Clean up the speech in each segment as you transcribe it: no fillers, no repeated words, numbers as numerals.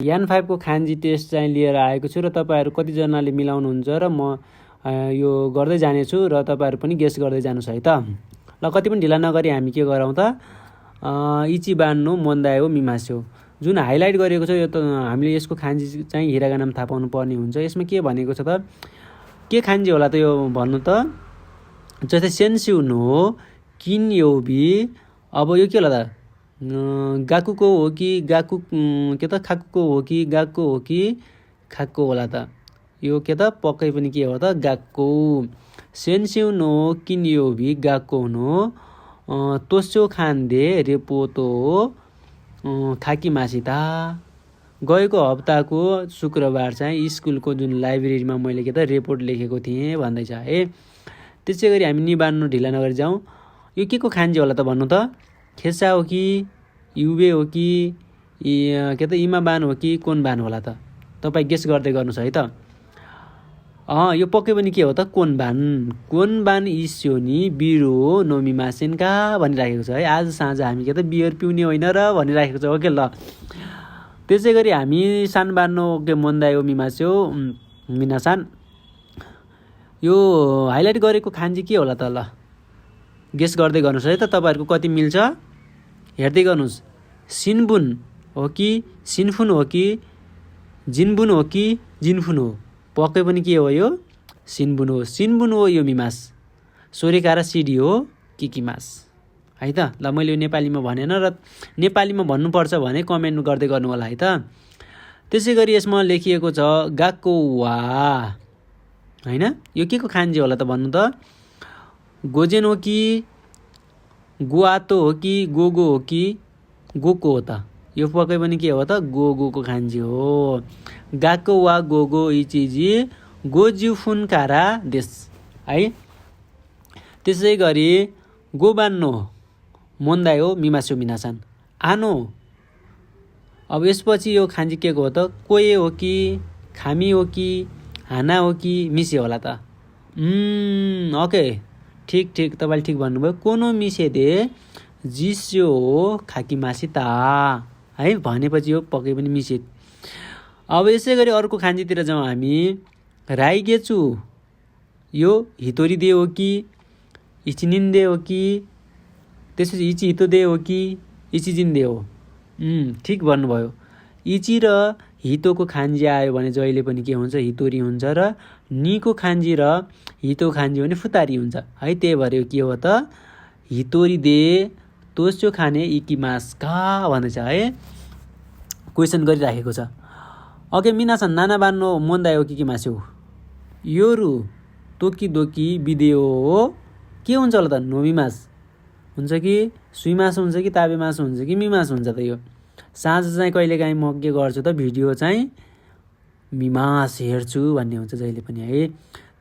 यान 5 को खान्जी टेस्ट चाहिँ लिएर आएको छु र तपाईहरु कतिजनाले मिलाउनुहुन्छ र म यो गर्दै जानेछु र तपाईहरु पनि गेस गर्दै जानुस् है त। ल कति पनि ढिला नगरी हामी के गरौँ त इचिबान नो मोन्दायो मिमास्यो जुन हाइलाइट गरिएको छ यो त हामीले यसको खान्जी चाहिँ हिरागानामा थाहा पाउनु पर्ने हुन्छ। यसमा के भनेको छ त के खान्जी होला त यो भन्नु त जस्तै सेन्स्यु नो किन्योबी अब यो के होला त गाकुको हो कि गाकु के त खाकुको हो कि गाकुको हो कि खाक्को होला त यो के त पक्कै पनि के हो त गाक्को। सेन्स्यु नो किन्योबी गाक्को नो तोस्यो खान्दे रेपोतो खाकी मासिता गएको हप्ताको शुक्रबार चाहिँ स्कुलको जुन लाइब्रेरीमा मैले के त रिपोर्ट लेखेको थिएँ भन्दैछ है। त्यसै गरी हामी निबान्नु ढिला नगरी जाउँ। यो के को खान्जी होला त भन्नु त खेसा हो कि युबे हो कि के त इमाबान हो कि कोनबान होला त तपाईँ गेस गर्दै गर्नुहोस् है त। यो पक्कै पनि के हो त कोनबान इस्योनी बिरो नोमिमासेनका भनिराखेको छ है। आज साँझ हामी के त बियर पिउने होइन र भनिराखेको छ ओके ल। त्यसै गरी हामी सानबानो के मोन्दायो मिमास्यो मिनासान यो हाइलाइट गरेको खान्जी के होला त ल गेस गर्दै गर्नुहोस् है त। तपाईहरुको कति मिल्छ हेर्दै गर्नुहोस्। सिनबुन हो कि सिनफुन हो कि जिनबुन हो कि जिनफुन हो पक्कै पनि के हो यो सिनबुन हो। सिनबुन हो यो मिमास सोरेकारा सिडी हो किकिमास है त। ल मैले यो नेपालीमा भनेन र नेपालीमा भन्नुपर्छ भने कमेन्ट गर्दै गर्नु होला है त। त्यसै गरी यसमा लेखिएको छ गाक्को वा हैन यो के को खान्जी होला त भन्नु त गोजेन हो कि गुआतो हो कि गोगो हो कि गोको हो त यो पक्कै पनि के हो त गोगो को खान्जी हो। गाक्को वा गोगो इचिजी गोजुफुनकारा देश है। त्यसै गरी गोबान्नो मोन्दायो मिमास्यो मिनासान आनो अब यसपछि यो खान्जी के को हो त कोए हो कि खामी हो कि हाना हो कि मिसे होला त ओके ठीक तपाईले ठीक भन्नुभयो। कोनो मिसे दे जिस्यो खाकी मासिता है भनेपछि यो पक्कै पनि मिसे। अब यसै गरी अर्को खान्जीतिर जाउँ हामी। राइगेचु यो हितोरी दे हो कि इचिनिन्दे हो कि त्यसपछि इची हितो दे हो कि इचिजिन्दे हो ठीक भन्नुभयो। इची र हितोको खान्जी आयो भने जहिले पनि के हुन्छ हितोरी हुन्छ र नीको खान्जी र हितो खान्जी भने फुतारी हुन्छ है। त्यही भएर यो के हो त हितोरी दे तोस्यो खाने इकिमास का भन्दैछ है क्वेसन गरिराखेको छ। ओके मिनासन नाना बान्नो मोन्दायो किकिमास्यो योरु तोकी दोकी बिदेओ के हुन्छ होला त नोमिमास हुन्छ कि सुइमास हुन्छ कि ताबेमास हुन्छ कि मिमास हुन्छ त। यो साँझ चाहिँ कहिलेकाहीँ म के गर्छु त भिडियो चाहिँ मिमास हेर्छु भन्ने हुन्छ जहिले पनि है।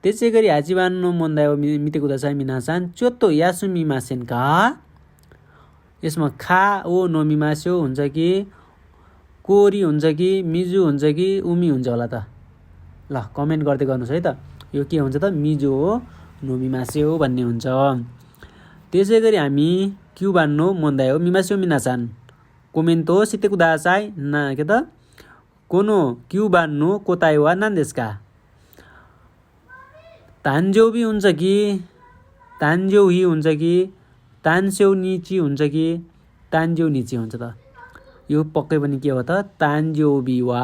त्यसै गरी हाचिबान्नो मोन्दायो मितेकुदासाई मिनासान चोत्तो यासु मिमासेन का यसमा खा ओ नोमिमास्यो हुन्छ कि कोरी हुन्छ कि मिजु हुन्छ कि उमी हुन्छ होला त ल कमेन्ट गर्दै गर्नुहोस् है त। यो के हुन्छ त मिजो हो नोमिमास्यो भन्ने हुन्छ। त्यसै गरी हामी क्युबान्नो मोन्दायो मिमास्यो मिनासान कोमेन्टो सितेकुदासाई ना के त कोनो क्युबान्नो कोताइवा नान्देस्का तान्जोबी हुन्छ कि तान्जोही हुन्छ कि तान्स्यौ निची हुन्छ कि तान्ज्यौ निची हुन्छ त यो पक्कै पनि के हो त तान्जोबी वा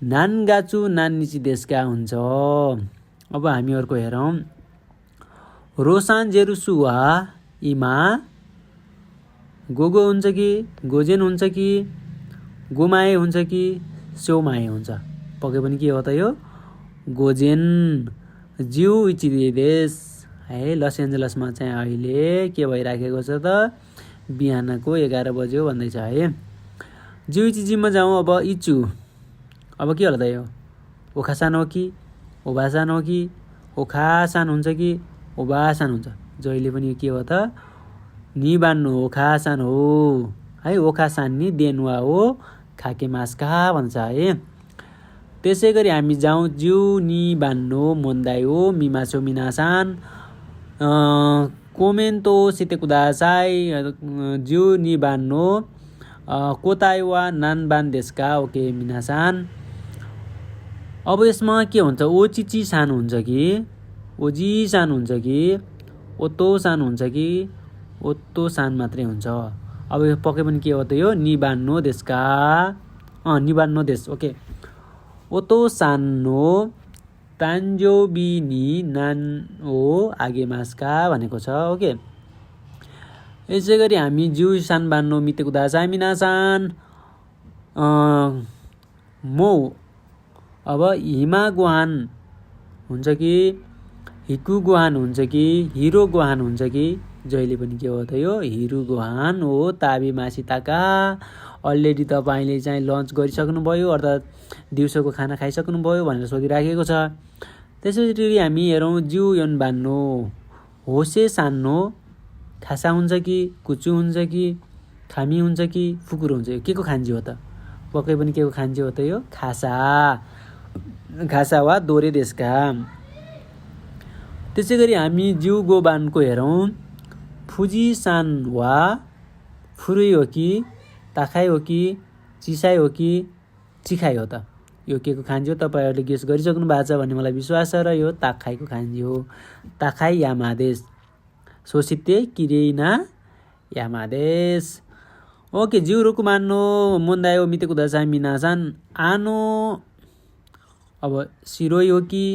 नानगाचु नान्निची देशका हुन्छ। अब हामी अर्को हेरौँ। रोसान जेरुसु वा इमा गोगो हुन्छ कि गोजेन हुन्छ कि गोमाए हुन्छ कि स्योमाए हुन्छ पक्कै पनि के हो त यो गोजेन। जिउ इचिदेश है लस एन्जलसमा चाहिँ अहिले के भइराखेको छ त बिहानको 11 बज्यो भन्दैछ है। जिउ इची जिममा जाउँ। अब इचु अब के होला त यो ओखासान हो कि ओबासान हो कि ओखासान हुन्छ कि ओबासान हुन्छ जहिले पनि के हो त निबान्नु ओखासान हो है। ओखासान नि देनुवा हो खाके मास्का भन्छ है। त्यसै गरी हामी जाउँ जिउ निबान्नो मोन्दायो मिमास्यो मिनासान कोमेन्टो सितेकुदासाई जिउ निबान्नो कोताई वा नानबान देशका ओके मिनासान। अब यसमा के हुन्छ ओचिची सान हुन्छ कि ओजी सान हुन्छ कि ओतो सान हुन्छ कि ओतो सान मात्रै हुन्छ। अब यो पक्कै पनि के हो त यो निबान्नो देशका निबान्नो देश ओके। ओतो सान नो तान्जोबी नि नान ओ आगे मासका भनेको छ ओके। यसै गरी हामी जिउ सान बान्नो मिते कुदासाई मिनासान मो अब हिमा गुहान हुन्छ कि हिकु गुहान हुन्छ कि हिरो गुहान हुन्छ कि जहिले पनि के हो त यो हिरु गुहान हो ताबी मासिताका। अलरेडी तपाईँले चाहिँ लन्च गरिसक्नुभयो अर्थात् दिउँसोको खाना खाइसक्नुभयो भनेर सोधिराखेको छ। त्यसरी हामी हेरौँ जिउ योन बान्नो होसे सान्नो खासा हुन्छ कि कुचु हुन्छ कि खामी हुन्छ कि फुकुरो हुन्छ के को खान्जी हो त पक्कै पनि के को खान्जी हो त यो खासा खासा वा दोरे देशका। त्यसै गरी हामी जिउ गोबानको हेरौँ फुजी सान वा फुरुई हो कि ताखाई हो कि चिसाई हो कि चिखाई हो त यो के को खान्जी हो तपाईँहरूले गेस गरिसक्नु भएको छ भन्ने मलाई विश्वास छ र यो ताखाईको खान्जी हो। ताखाई यामादेश सोसिते किरेना यामादेश ओके। जिउ रुकु मान्नो मोन्दायो मिते कुदासाई मिनासान आनो अब सिरोई हो कि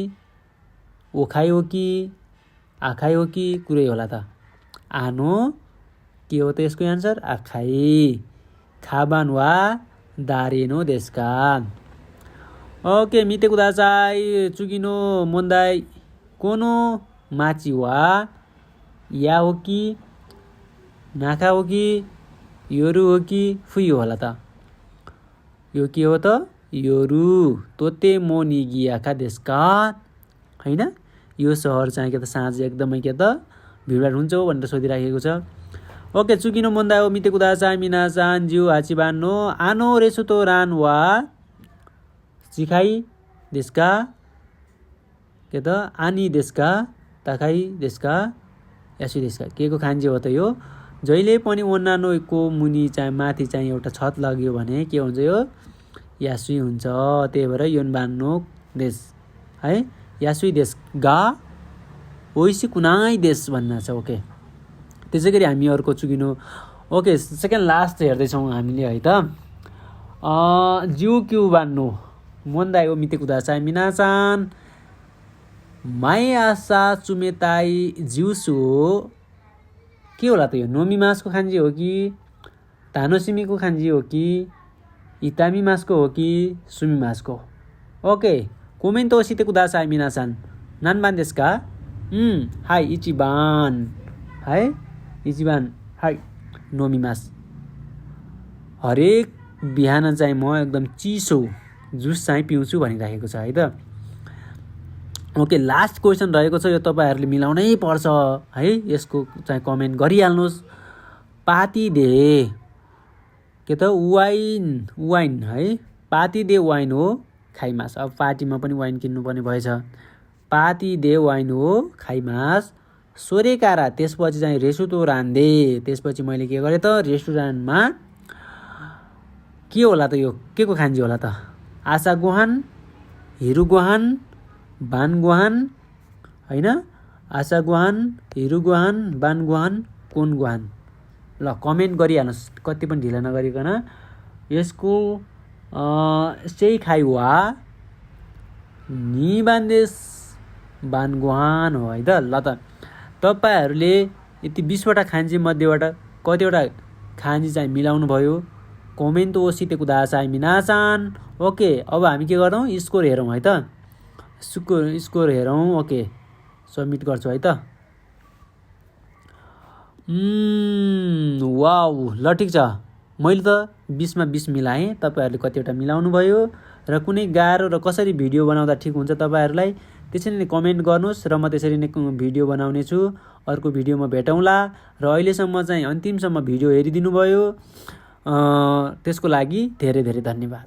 ओखाई हो कि आखाई हो कि कुरै होला त आनो के हो त यसको एन्सर आखाई। खाबान वा दारेनो देशका ओके मिते कुदासाई चुकिनो मोन्दाई कोनो माची वा या हो कि नाका हो कि योरु हो कि फुई होला त यो के हो त योरु तोते मोनिगियाका देशका हैन। यो सहर चाहिँ के त साँझ एकदमै के त भिडभाड हुन्छ भनेर सोधिराखेको छ ओके। चुकिनो मोन्दायो मिते कुदासाई मिनासान जिउ हाचिबान्नो आनो रेसुतो रान वा चिखाई देशका के त आनी देशका ताखाई देशका यासु देशका के को खान्जी हो त यो जहिले पनि ओन्नानोको मुनि चाहिँ माथि चाहिँ एउटा छत लाग्यो भने के हुन्छ यो यासुई हुन्छ। त्यही भएर योन बान्नो देश है यासुई देश गा ओइसी कुनाई देश भन्न छ ओके। त्यसै गरी हामी अर्को चुकिनो ओके सेकेन्ड लास्ट हेर्दैछौँ हामीले है त जिउ क्यु बान्नो मोन्दायो मिते कुदासाई मिनासान माई आशा चुमेताई जिउसु के होला त यो नोमी मासको खान्जी हो कि तानोसिमीको खान्जी हो कि इतामी मासको हो कि सुमी मासको ओके। कोमेन्ट ओसिते कुदासाई मिनासान नानबान देशका हाई इचिबान है इचिबान हाई नोमी मास। हरेक बिहान चाहिँ म एकदम चिसो जुस चाहिँ पिउँछु भनिराखेको छ है त ओके। लास्ट क्वेसन रहेको छ यो तपाईँहरूले मिलाउनै पर्छ है यसको चाहिँ कमेन्ट गरिहाल्नुहोस्। पाती दे के त वाइन है पाती दे वाइन हो खाइमास। अब पार्टीमा पनि वाइन किन्नुपर्ने भएछ। पाती दे वाइन हो खाइमास सोरेकारा त्यसपछि चाहिँ रेसुतो रान्दे त्यसपछि मैले के गरेँ त रेस्टुरेन्टमा के होला त यो के को खान्जी होला त आशा गुहान हिरु गुहान बान गुहान हैन आशा गुहान हिरु गुहान बान गुहान कोन गुहान ल कमेन्ट गरिहाल्नुहोस् कति पनि ढिला नगरिकन। यसको सेई खाइ वा निबान्देश बान गुहान हो है त। ल त तपाईँहरूले यति 20वटा खान्जी मध्येबाट कतिवटा खान्जी चाहिँ मिलाउनु भयो कमेन्ट ओसिते कुदासाई मिनासान ओके। अब हामी के गर्छौँ स्कोर हेरौँ है त स्कोर हेरौँ ओके सबमिट गर्छु है त। वाउ ल ठिक छ मैले त 20मा 20 मिलाएँ तपाईँहरूले कतिवटा मिलाउनु भयो र कुनै गाह्रो र कसरी भिडियो बनाउँदा ठिक हुन्छ तपाईँहरूलाई त्यसरी नै कमेन्ट गर्नुहोस् र म त्यसरी नै भिडियो बनाउने छु। अर्को भिडियोमा भेटौँला र अहिलेसम्म चाहिँ अन्तिमसम्म भिडियो हेरिदिनु भयो त्यसको लागि धेरै धेरै धन्यवाद।